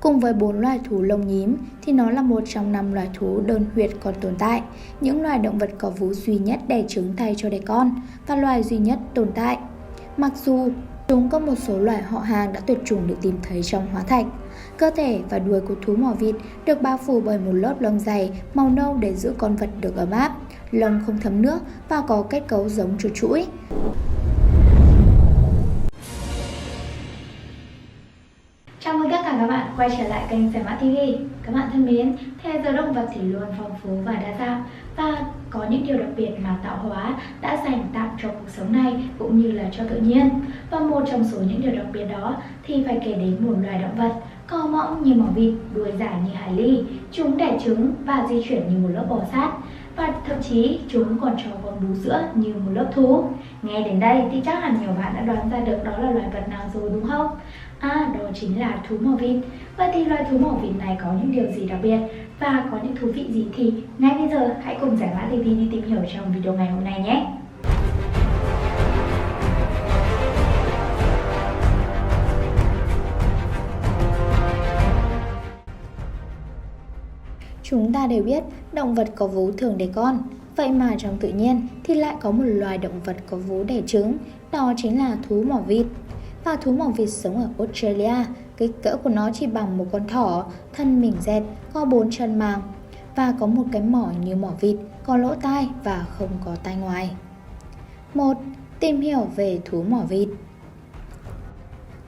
Cùng với 4 loài thú lông nhím thì nó là một trong 5 loài thú đơn huyệt còn tồn tại, những loài động vật có vú duy nhất đẻ trứng thay cho đẻ con và loài duy nhất tồn tại. Mặc dù chúng có một số loài họ hàng đã tuyệt chủng được tìm thấy trong hóa thạch. Cơ thể và đuôi của thú mỏ vịt được bao phủ bởi một lớp lông dày màu nâu để giữ con vật được ấm áp, lông không thấm nước và có kết cấu giống chuột chũi. Chào mừng tất cả các bạn quay trở lại kênh Sẻ Mã TV. Các bạn thân mến, thế giới động vật thì luôn phong phú và đa dạng, và có những điều đặc biệt mà tạo hóa đã dành tặng cho cuộc sống này cũng như là cho tự nhiên. Và một trong số những điều đặc biệt đó thì phải kể đến một loài động vật co mõm như mỏ vịt, đuôi dài như hải ly. Chúng đẻ trứng và di chuyển như một lớp bò sát, và thậm chí chúng còn cho con bú sữa như một lớp thú. Nghe đến đây thì chắc hẳn nhiều bạn đã đoán ra được đó là loài vật nào rồi đúng không? Đó chính là thú mỏ vịt. Vậy thì loài thú mỏ vịt này có những điều gì đặc biệt và có những thú vị gì thì ngay bây giờ hãy cùng Sẻ Mã TV đi tìm hiểu trong video ngày hôm nay nhé. Chúng ta đều biết động vật có vú thường đẻ con, vậy mà trong tự nhiên thì lại có một loài động vật có vú đẻ trứng, đó chính là thú mỏ vịt. Và thú mỏ vịt sống ở Australia, kích cỡ của nó chỉ bằng một con thỏ, thân mình dẹt, có 4 chân màng và có một cái mỏ như mỏ vịt, có lỗ tai và không có tai ngoài. 1. Tìm hiểu về thú mỏ vịt.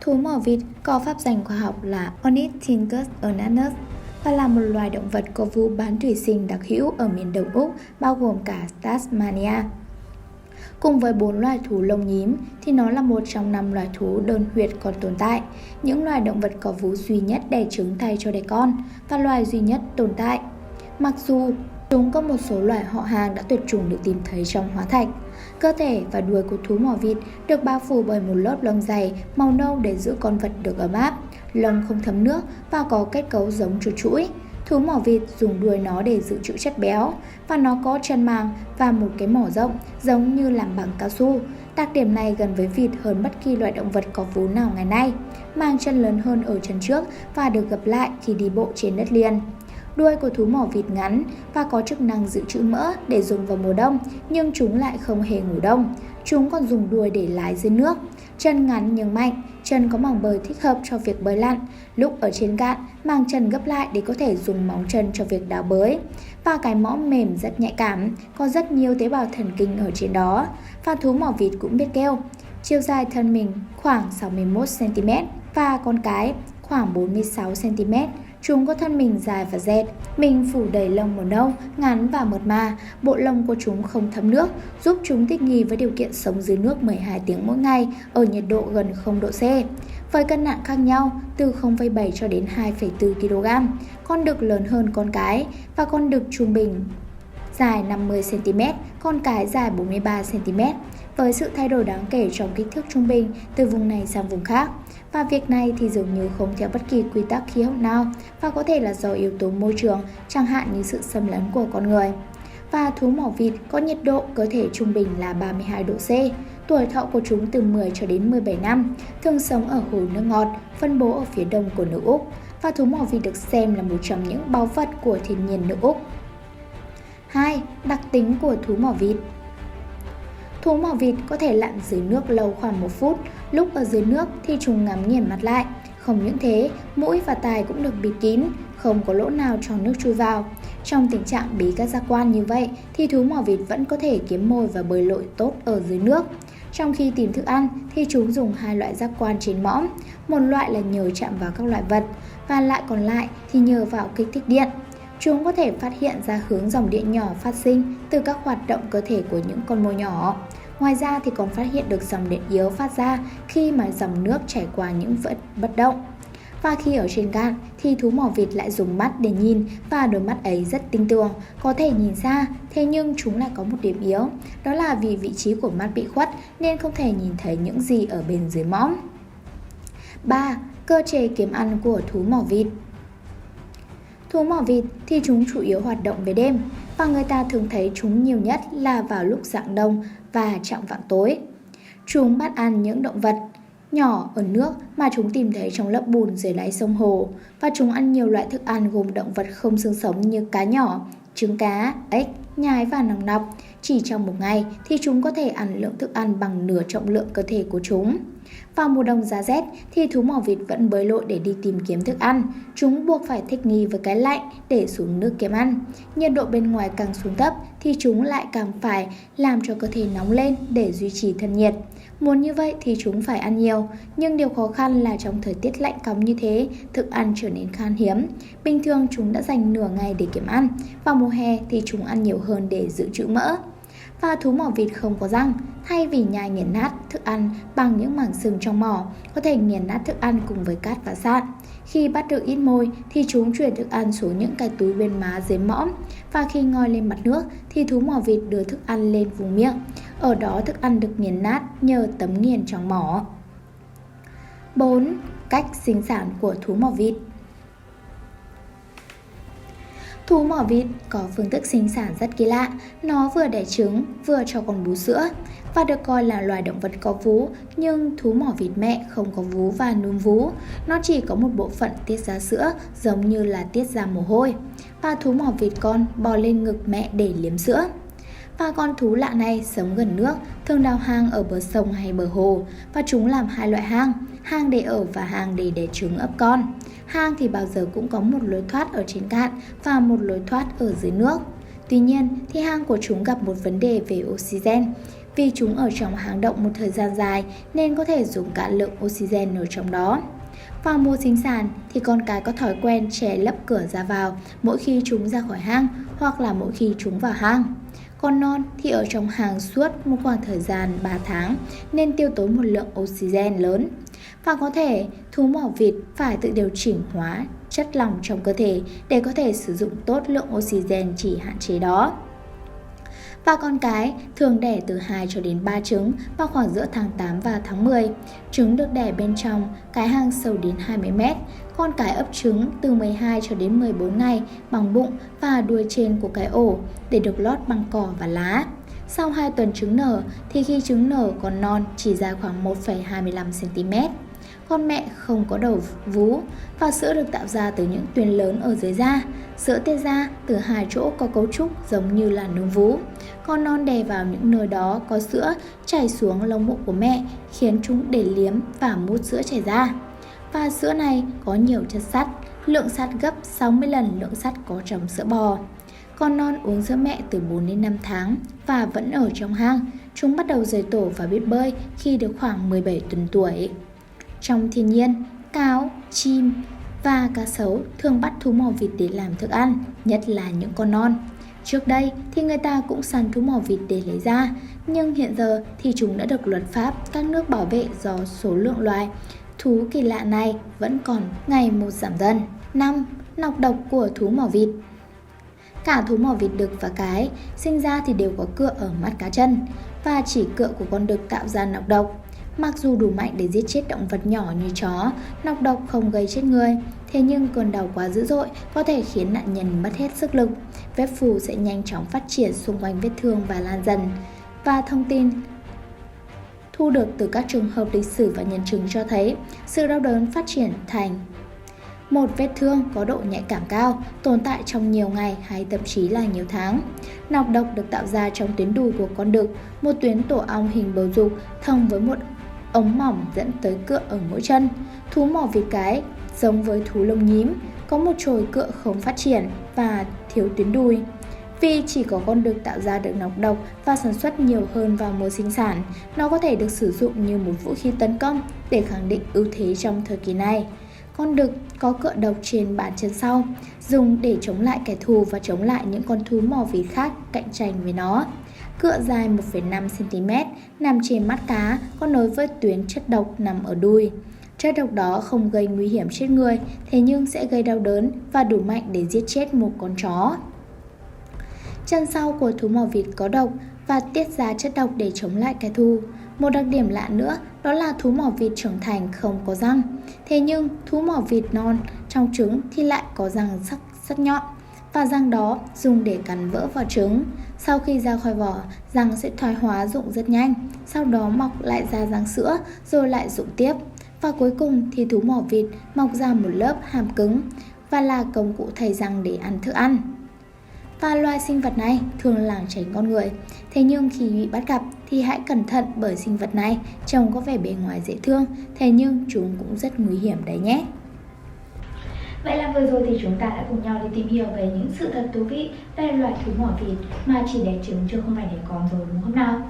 Thú mỏ vịt có pháp danh khoa học là Ornithorhynchus ornatus và là một loài động vật có vú bán thủy sinh đặc hữu ở miền Đông Úc, bao gồm cả Tasmania. Cùng với 4 loài thú lông nhím thì nó là một trong 5 loài thú đơn huyệt còn tồn tại, những loài động vật có vú duy nhất đẻ trứng thay cho đẻ con và loài duy nhất tồn tại. Mặc dù chúng có một số loài họ hàng đã tuyệt chủng được tìm thấy trong hóa thạch. Cơ thể và đuôi của thú mỏ vịt được bao phủ bởi một lớp lông dày màu nâu để giữ con vật được ấm áp, lông không thấm nước và có kết cấu giống chuột chũi. Thú mỏ vịt dùng đuôi nó để dự trữ chất béo, và nó có chân màng và một cái mỏ rộng giống như làm bằng cao su. Đặc điểm này gần với vịt hơn bất kỳ loài động vật có vú nào ngày nay. Màng chân lớn hơn ở chân trước và được gập lại khi đi bộ trên đất liền. Đuôi của thú mỏ vịt ngắn và có chức năng dự trữ mỡ để dùng vào mùa đông, nhưng chúng lại không hề ngủ đông. Chúng còn dùng đuôi để lái dưới nước. Chân ngắn nhưng mạnh, chân có màng bơi thích hợp cho việc bơi lặn. Lúc ở trên cạn, màng chân gấp lại để có thể dùng móng chân cho việc đào bới. Và cái mõm mềm rất nhạy cảm, có rất nhiều tế bào thần kinh ở trên đó. Và thú mỏ vịt cũng biết kêu. Chiều dài thân mình khoảng 61 cm và con cái khoảng 46 cm. Chúng có thân mình dài và dẹt, mình phủ đầy lông màu nâu, ngắn và mượt mà. Bộ lông của chúng không thấm nước, giúp chúng thích nghi với điều kiện sống dưới nước 12 tiếng mỗi ngày ở nhiệt độ gần 0 độ C. Với cân nặng khác nhau từ 0,7 cho đến 2,4 kg, con đực lớn hơn con cái, và con đực trung bình dài 50 cm, con cái dài 43 cm, với sự thay đổi đáng kể trong kích thước trung bình từ vùng này sang vùng khác. Và việc này thì dường như không theo bất kỳ quy tắc khí hậu nào, và có thể là do yếu tố môi trường, chẳng hạn như sự xâm lấn của con người. Và thú mỏ vịt có nhiệt độ cơ thể trung bình là 32 độ C. Tuổi thọ của chúng từ 10 cho đến 17 năm, thường sống ở hồ nước ngọt, phân bố ở phía đông của nước Úc. Và thú mỏ vịt được xem là một trong những báu vật của thiên nhiên nước Úc. 2. Đặc tính của thú mỏ vịt. Thú mỏ vịt có thể lặn dưới nước lâu khoảng 1 phút, lúc ở dưới nước thì chúng ngắm nghiền mặt lại. Không những thế, mũi và tai cũng được bịt kín, không có lỗ nào cho nước chui vào. Trong tình trạng bí các giác quan như vậy thì thú mỏ vịt vẫn có thể kiếm mồi và bơi lội tốt ở dưới nước. Trong khi tìm thức ăn thì chúng dùng 2 loại giác quan trên mõm, một loại là nhờ chạm vào các loại vật và loại còn lại thì nhờ vào kích thích điện. Chúng có thể phát hiện ra hướng dòng điện nhỏ phát sinh từ các hoạt động cơ thể của những con mồi nhỏ. Ngoài ra thì còn phát hiện được dòng điện yếu phát ra khi mà dòng nước chảy qua những vật bất động. Và khi ở trên cạn thì thú mỏ vịt lại dùng mắt để nhìn, và đôi mắt ấy rất tinh tường, có thể nhìn xa. Thế nhưng chúng lại có một điểm yếu, đó là vì vị trí của mắt bị khuất nên không thể nhìn thấy những gì ở bên dưới mõm. 3. Cơ chế kiếm ăn của thú mỏ vịt. Thú mỏ vịt thì chúng chủ yếu hoạt động về đêm, và người ta thường thấy chúng nhiều nhất là vào lúc rạng đông và chạng vạng tối. Chúng bắt ăn những động vật nhỏ ở nước mà chúng tìm thấy trong lớp bùn dưới đáy sông hồ, và chúng ăn nhiều loại thức ăn gồm động vật không xương sống như cá nhỏ, trứng cá, ếch, nhái và nòng nọc. Chỉ trong một ngày thì chúng có thể ăn lượng thức ăn bằng nửa trọng lượng cơ thể của chúng. Vào mùa đông giá rét thì thú mỏ vịt vẫn bơi lội để đi tìm kiếm thức ăn. Chúng buộc phải thích nghi với cái lạnh để xuống nước kiếm ăn. Nhiệt độ bên ngoài càng xuống thấp thì chúng lại càng phải làm cho cơ thể nóng lên để duy trì thân nhiệt. Muốn như vậy thì chúng phải ăn nhiều, nhưng điều khó khăn là trong thời tiết lạnh cóng như thế, thức ăn trở nên khan hiếm. Bình thường chúng đã dành nửa ngày để kiếm ăn, vào mùa hè thì chúng ăn nhiều hơn để dự trữ mỡ. Và thú mỏ vịt không có răng, thay vì nhai nghiền nát thức ăn bằng những mảng sừng trong mỏ, có thể nghiền nát thức ăn cùng với cát và sạn. Khi bắt được ít mồi thì chúng chuyển thức ăn xuống những cái túi bên má dưới mõm, và khi ngoi lên mặt nước thì thú mỏ vịt đưa thức ăn lên vùng miệng. Ở đó thức ăn được nghiền nát nhờ tấm nghiền trong mỏ. 4. Cách sinh sản của thú mỏ vịt. Thú mỏ vịt có phương thức sinh sản rất kỳ lạ, nó vừa đẻ trứng vừa cho con bú sữa và được coi là loài động vật có vú, nhưng thú mỏ vịt mẹ không có vú và núm vú, nó chỉ có một bộ phận tiết ra sữa giống như là tiết ra mồ hôi, và thú mỏ vịt con bò lên ngực mẹ để liếm sữa. Và con thú lạ này sống gần nước, thường đào hang ở bờ sông hay bờ hồ, và chúng làm hai loại hang, hang để ở và hang để đẻ trứng ấp con. Hang thì bao giờ cũng có một lối thoát ở trên cạn và một lối thoát ở dưới nước. Tuy nhiên thì hang của chúng gặp một vấn đề về oxygen. Vì chúng ở trong hang động một thời gian dài nên có thể dùng cạn lượng oxygen ở trong đó. Vào mùa sinh sản thì con cái có thói quen che lấp cửa ra vào mỗi khi chúng ra khỏi hang hoặc là mỗi khi chúng vào hang. Con non thì ở trong hang suốt một khoảng thời gian 3 tháng nên tiêu tốn một lượng oxygen lớn. Và có thể thú mỏ vịt phải tự điều chỉnh hóa chất lỏng trong cơ thể để có thể sử dụng tốt lượng oxygen chỉ hạn chế đó. Và con cái thường đẻ từ 2 cho đến 3 trứng vào khoảng giữa tháng 8 và tháng 10. Trứng được đẻ bên trong cái hang sâu đến 20 mét. Con cái ấp trứng từ 12 cho đến 14 ngày bằng bụng và đuôi trên của cái ổ để được lót bằng cỏ và lá. Sau 2 tuần trứng nở thì khi trứng nở con non chỉ dài khoảng 1,25 cm. Con mẹ không có đầu vú và sữa được tạo ra từ những tuyến lớn ở dưới da. Sữa tiết ra từ hai chỗ có cấu trúc giống như là núm vú. Con non đè vào những nơi đó có sữa chảy xuống lông bụng của mẹ, khiến chúng để liếm và mút sữa chảy ra. Và sữa này có nhiều chất sắt, lượng sắt gấp 60 lần lượng sắt có trong sữa bò. Con non uống sữa mẹ từ 4 đến 5 tháng và vẫn ở trong hang. Chúng bắt đầu rời tổ và biết bơi khi được khoảng 17 tuần tuổi. Trong thiên nhiên, cáo, chim và cá sấu thường bắt thú mỏ vịt để làm thức ăn, nhất là những con non. Trước đây thì người ta cũng săn thú mỏ vịt để lấy da, nhưng hiện giờ thì chúng đã được luật pháp các nước bảo vệ do số lượng loài thú kỳ lạ này vẫn còn ngày một giảm dần. 5. Nọc độc của thú mỏ vịt. Cả thú mỏ vịt đực và cái sinh ra thì đều có cựa ở mắt cá chân, và chỉ cựa của con đực tạo ra nọc độc. Mặc dù đủ mạnh để giết chết động vật nhỏ như chó, nọc độc không gây chết người, thế nhưng cơn đau quá dữ dội có thể khiến nạn nhân mất hết sức lực. Vết phù sẽ nhanh chóng phát triển xung quanh vết thương và lan dần. Và thông tin thu được từ các trường hợp lịch sử và nhân chứng cho thấy sự đau đớn phát triển thành một vết thương có độ nhạy cảm cao, tồn tại trong nhiều ngày hay thậm chí là nhiều tháng. Nọc độc được tạo ra trong tuyến đùi của con đực, một tuyến tổ ong hình bầu dục thông với một ống mỏng dẫn tới cựa ở mỗi chân. Thú mỏ vịt cái giống với thú lông nhím, có một chồi cựa không phát triển và thiếu tuyến đùi. Vì chỉ có con đực tạo ra được nọc độc và sản xuất nhiều hơn vào mùa sinh sản, nó có thể được sử dụng như một vũ khí tấn công để khẳng định ưu thế trong thời kỳ này. Con đực có cựa độc trên bàn chân sau, dùng để chống lại kẻ thù và chống lại những con thú mỏ vịt khác cạnh tranh với nó. Cựa dài 1,5 cm nằm trên mắt cá, có nối với tuyến chất độc nằm ở đuôi. Chất độc đó không gây nguy hiểm chết người, thế nhưng sẽ gây đau đớn và đủ mạnh để giết chết một con chó. Chân sau của thú mỏ vịt có độc và tiết ra chất độc để chống lại kẻ thù. Một đặc điểm lạ nữa đó là thú mỏ vịt trưởng thành không có răng. Thế nhưng thú mỏ vịt non trong trứng thì lại có răng sắc nhọn. và răng đó dùng để cắn vỡ vỏ trứng. Sau khi ra khỏi vỏ, răng sẽ thoái hóa rụng rất nhanh, sau đó mọc lại ra răng sữa rồi lại rụng tiếp. Và cuối cùng thì thú mỏ vịt mọc ra một lớp hàm cứng và là công cụ thay răng để ăn thức ăn. Và loài sinh vật này thường lảng tránh con người. Thế nhưng khi bị bắt gặp thì hãy cẩn thận, bởi sinh vật này trông có vẻ bề ngoài dễ thương, thế nhưng chúng cũng rất nguy hiểm đấy nhé. Vậy là vừa rồi thì chúng ta đã cùng nhau đi tìm hiểu về những sự thật thú vị về loài thú mỏ vịt mà chỉ đẻ trứng chứ không phải đẻ con rồi, đúng không nào?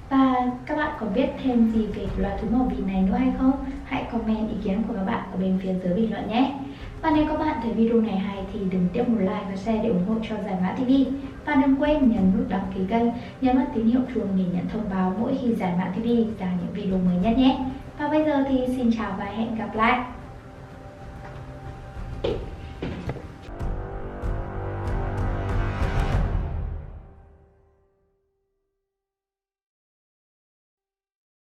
Và các bạn có biết thêm gì về loài thú mỏ vịt này nữa hay không? Hãy comment ý kiến của các bạn ở bên phía dưới bình luận nhé. Và nếu các bạn thấy video này hay thì đừng tiếc một like và share để ủng hộ cho Giải Mã TV. Và đừng quên nhấn nút đăng ký kênh, nhấn vào tín hiệu chuông để nhận thông báo mỗi khi Giải Mã TV ra những video mới nhất nhé. Và bây giờ thì xin chào và hẹn gặp lại.